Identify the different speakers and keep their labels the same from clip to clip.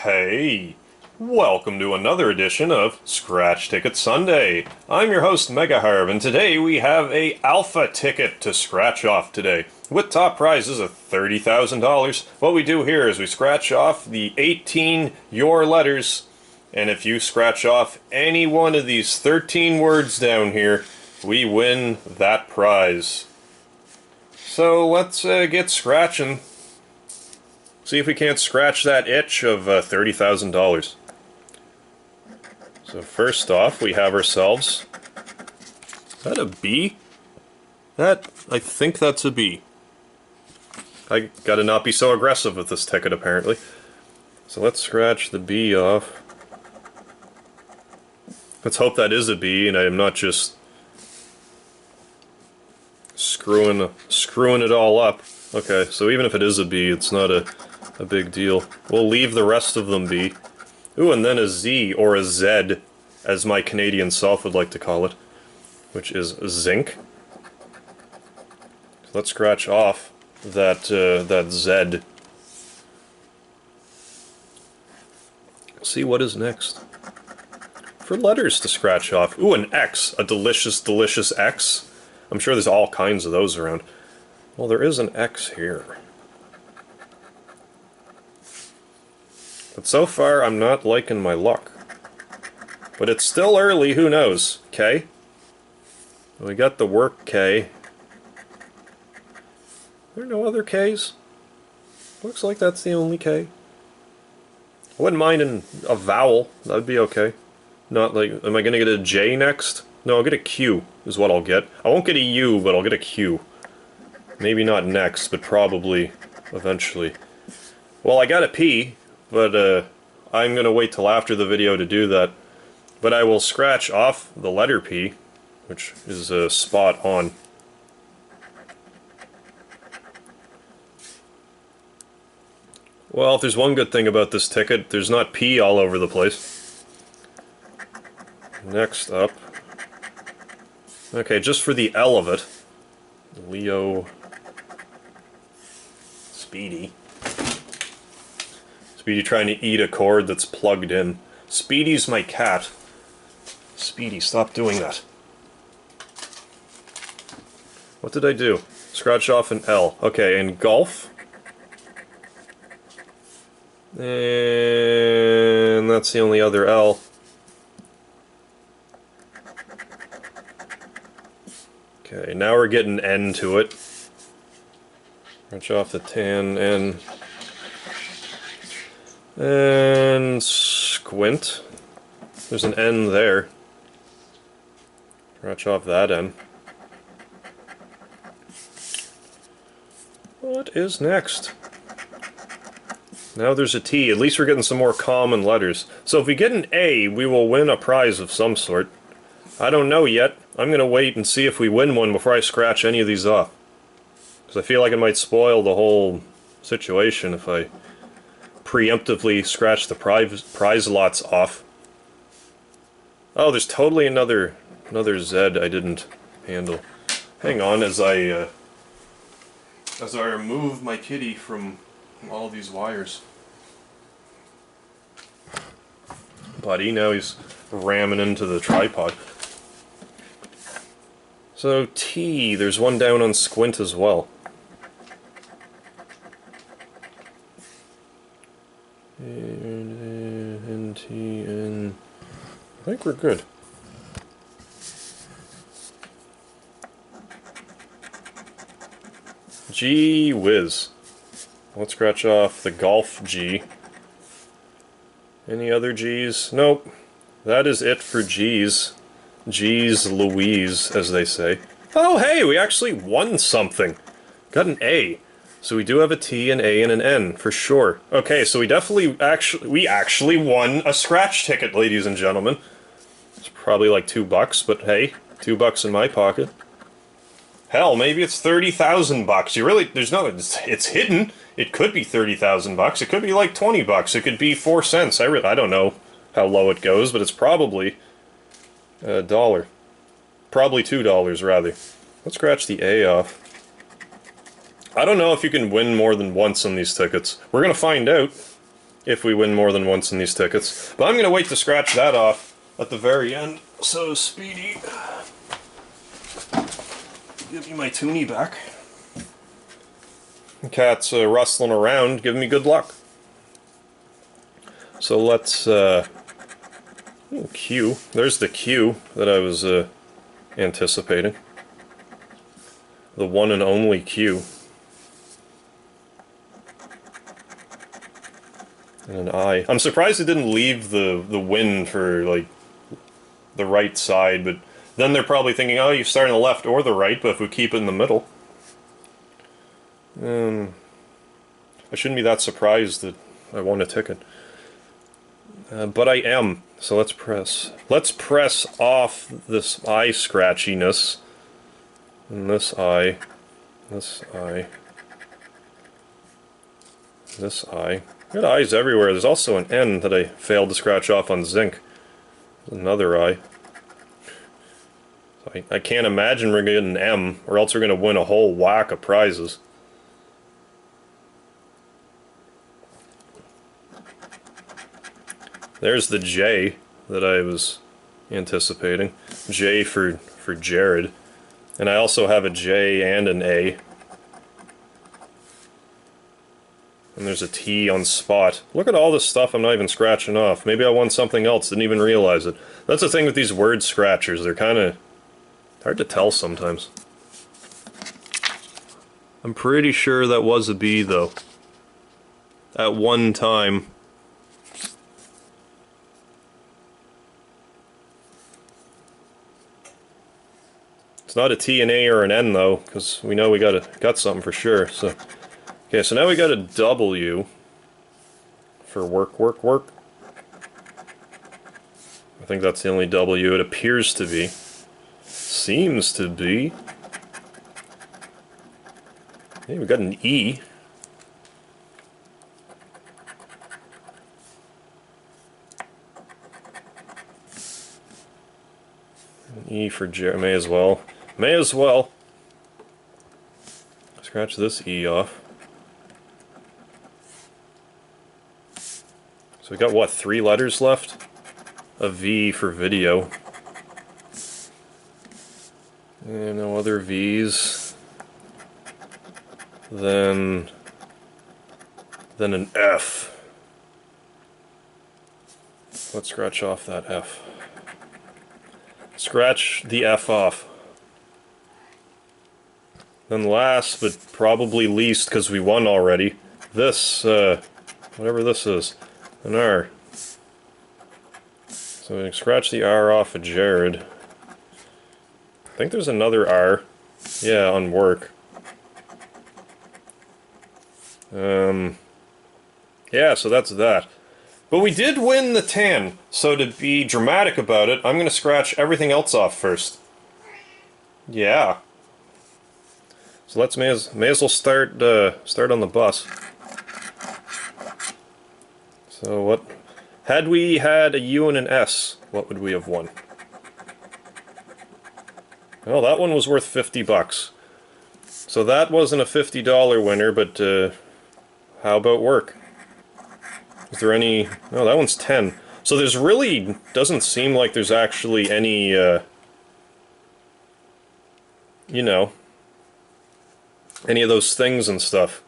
Speaker 1: Hey, welcome to another edition of Scratch Ticket Sunday. I'm your host MegaHarv, and today we have a alpha ticket to scratch off today, with top prizes of $30,000. What we do here is we scratch off the 18 your letters, and if you scratch off any one of these 13 words down here, we win that prize. So let's get scratching. See if we can't scratch that itch of $30,000. So first off, we have ourselves... Is that a B? I think that's a B. I gotta not be so aggressive with this ticket, apparently. So let's scratch the B off. Let's hope that is a B, and I am not just screwing it all up. Okay, so even if it is a B, it's not a big deal. We'll leave the rest of them be. Ooh, and then a Z, or a Z, as my Canadian self would like to call it, which is zinc. So let's scratch off that Z. See what is next. For letters to scratch off. Ooh, an X. A delicious, delicious X. I'm sure there's all kinds of those around. Well, there is an X here. But so far, I'm not liking my luck. But it's still early, who knows? K? We got the work K. Are there no other Ks? Looks like that's the only K. I wouldn't mind a vowel. That'd be okay. Not like... Am I gonna get a J next? No, I'll get a Q, is what I'll get. I won't get a U, but I'll get a Q. Maybe not next, but probably eventually. Well, I got a P. But I'm going to wait till after the video to do that. But I will scratch off the letter P, which is spot on. Well, if there's one good thing about this ticket, there's not P all over the place. Next up. Okay, just for the L of it. Leo... Speedy. Speedy trying to eat a cord that's plugged in. Speedy's my cat. Speedy, stop doing that. What did I do? Scratch off an L. Okay, and golf. And that's the only other L. Okay, now we're getting N to it. Scratch off the tan N. And squint. There's an N there. Scratch off that N. What is next? Now there's a T. At least we're getting some more common letters. So if we get an A, we will win a prize of some sort. I don't know yet. I'm going to wait and see if we win one before I scratch any of these off. Because I feel like it might spoil the whole situation if I preemptively scratch the prize lots off. Oh, there's totally another Z I didn't handle. Hang on as I remove my kitty from all these wires. Buddy, now he's ramming into the tripod. So T, there's one down on squint as well. N-T-N... I think we're good. Gee whiz. Let's scratch off the golf G. Any other G's? Nope. That is it for G's. G's Louise, as they say. Oh hey, we actually won something. Got an A. So we do have a T, an A, and an N, for sure. Okay, so we actually won a scratch ticket, ladies and gentlemen. It's probably like $2, but hey, $2 in my pocket. Hell, maybe it's 30,000 bucks. It's hidden. It could be 30,000 bucks. It could be like 20 bucks. It could be 4 cents. I don't know how low it goes, but it's probably $1. Probably $2, rather. Let's scratch the A off. I don't know if you can win more than once on these tickets. We're gonna find out. if we win more than once in these tickets. But I'm going to wait to scratch that off at the very end. So, Speedy, give me my toonie back. The cat's rustling around, giving me good luck. So let's, Q. There's the Q that I was anticipating. The one and only Q. And an I. I'm surprised it didn't leave the win for, like, the right side, but then they're probably thinking, oh, you start on the left or the right, but if we keep it in the middle. I shouldn't be that surprised that I won a ticket. But I am, so let's press. Let's press off this eye scratchiness. And this eye. This eye. This eye. Got eyes everywhere. There's also an N that I failed to scratch off on zinc. Another eye. So I can't imagine we're going to get an M, or else we're going to win a whole whack of prizes. There's the J that I was anticipating. J for Jared. And I also have a J and an A. And there's a T on spot. Look at all this stuff I'm not even scratching off. Maybe I won something else, didn't even realize it. That's the thing with these word scratchers. They're kind of hard to tell sometimes. I'm pretty sure that was a B, though. At one time. It's not a T, an A, or an N, though, because we know we got something for sure. So, okay, so now we got a W for work, work, work. I think that's the only W it appears to be. Seems to be. Hey, we got an E. An E for Jerry. May as well. May as well. Scratch this E off. So we got, what, 3 letters left? A V for video. And no other V's. Then an F. Let's scratch off that F. Scratch the F off. Then last, but probably least, because we won already, this, whatever this is, an R. So we can scratch the R off of Jared. I think there's another R. Yeah, on work. Yeah, so that's that. But we did win the tan, so to be dramatic about it, I'm going to scratch everything else off first. Yeah. So let's may as well start on the bus. So what? Had we had a U and an S, what would we have won? Well, that one was worth $50. So that wasn't a $50 winner, but how about work? Is there any... No, that one's 10. So there's really... doesn't seem like there's actually any, you know... any of those things and stuff.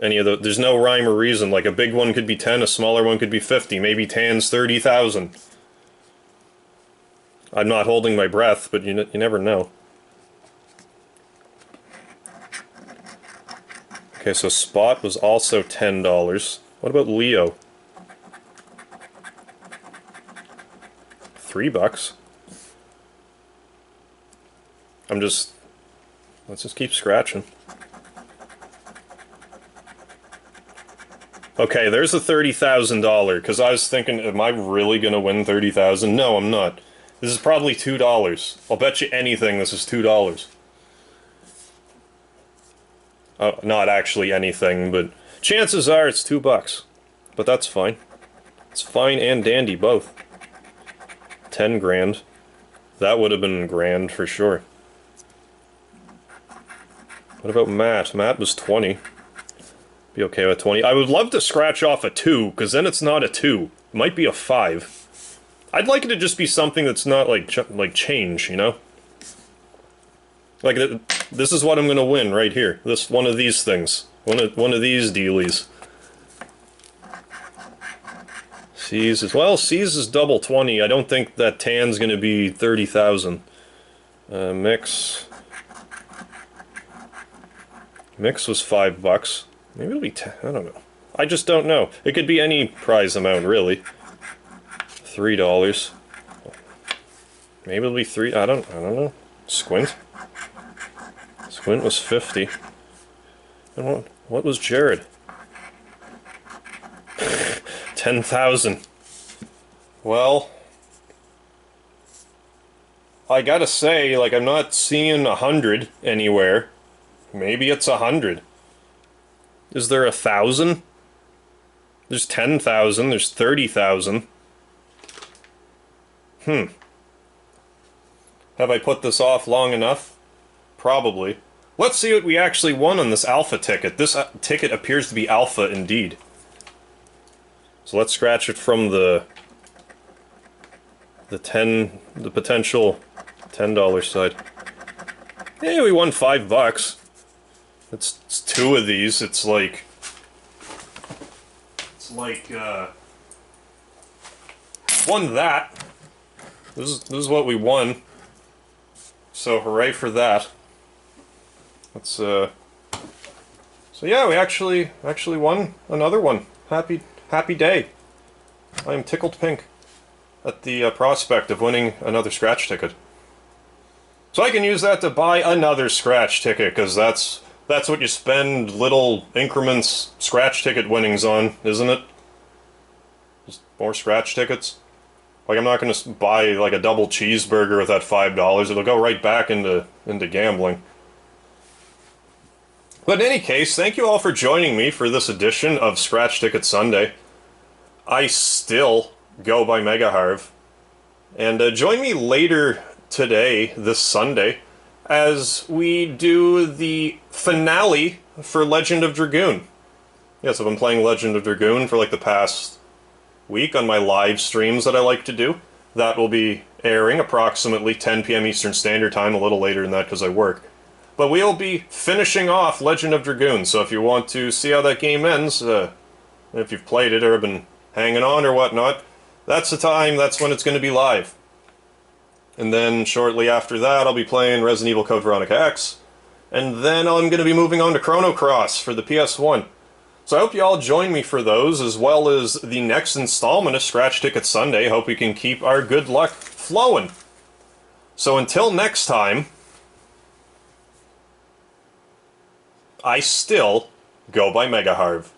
Speaker 1: Any of the... There's no rhyme or reason. Like, a big one could be 10, a smaller one could be 50. Maybe tan's 30,000. I'm not holding my breath, but you never know. Okay, so Spot was also $10. What about Leo? $3. Let's just keep scratching. Okay, there's a $30,000, because I was thinking, am I really going to win $30,000? No, I'm not. This is probably $2. I'll bet you anything this is $2. Oh, not actually anything, but chances are it's $2. But that's fine. It's fine and dandy, both. 10 grand. That would have been grand for sure. What about Matt? Matt was 20. Be okay with 20. I would love to scratch off a 2, because then it's not a 2. It might be a 5. I'd like it to just be something that's not like change, you know? Like, this is what I'm gonna win right here. This one of these things. One of these dealies. C's is, well, C's is double 20. I don't think that tan's gonna be 30,000. Mix. Mix was $5. Maybe it'll be 10. I don't know. I just don't know. It could be any prize amount, really. $3. Maybe it'll be 3. I don't know. Squint. Squint was 50. And what was Jared? 10,000. Well, I gotta say, like, I'm not seeing 100 anywhere. Maybe it's 100. Is there 1,000? There's 10,000. There's 30,000. Have I put this off long enough? Probably. Let's see what we actually won on this alpha ticket. This ticket appears to be alpha indeed. So let's scratch it from the potential $10 side. Hey, we won $5. It's 2 of these. It's like won that. This is what we won. So hooray for that. Let's so yeah, we actually won another one. Happy day. I am tickled pink at the prospect of winning another scratch ticket. So I can use that to buy another scratch ticket, because that's what you spend little increments scratch ticket winnings on, isn't it? Just more scratch tickets. Like, I'm not going to buy like a double cheeseburger with that $5. It'll go right back into gambling. But in any case, thank you all for joining me for this edition of Scratch Ticket Sunday. I still go by MegaHarv. And join me later today, this Sunday, as we do the finale for Legend of Dragoon. Yes, I've been playing Legend of Dragoon for like the past week on my live streams that I like to do. That will be airing approximately 10 p.m. Eastern Standard Time, a little later than that because I work. But we'll be finishing off Legend of Dragoon, so if you want to see how that game ends, if you've played it or have been hanging on or whatnot, that's the time, that's when it's going to be live. And then shortly after that, I'll be playing Resident Evil Code Veronica X, and then I'm going to be moving on to Chrono Cross for the PS1. So I hope you all join me for those, as well as the next installment of Scratch Ticket Sunday. Hope we can keep our good luck flowing. So until next time, I still go by MegaHarv.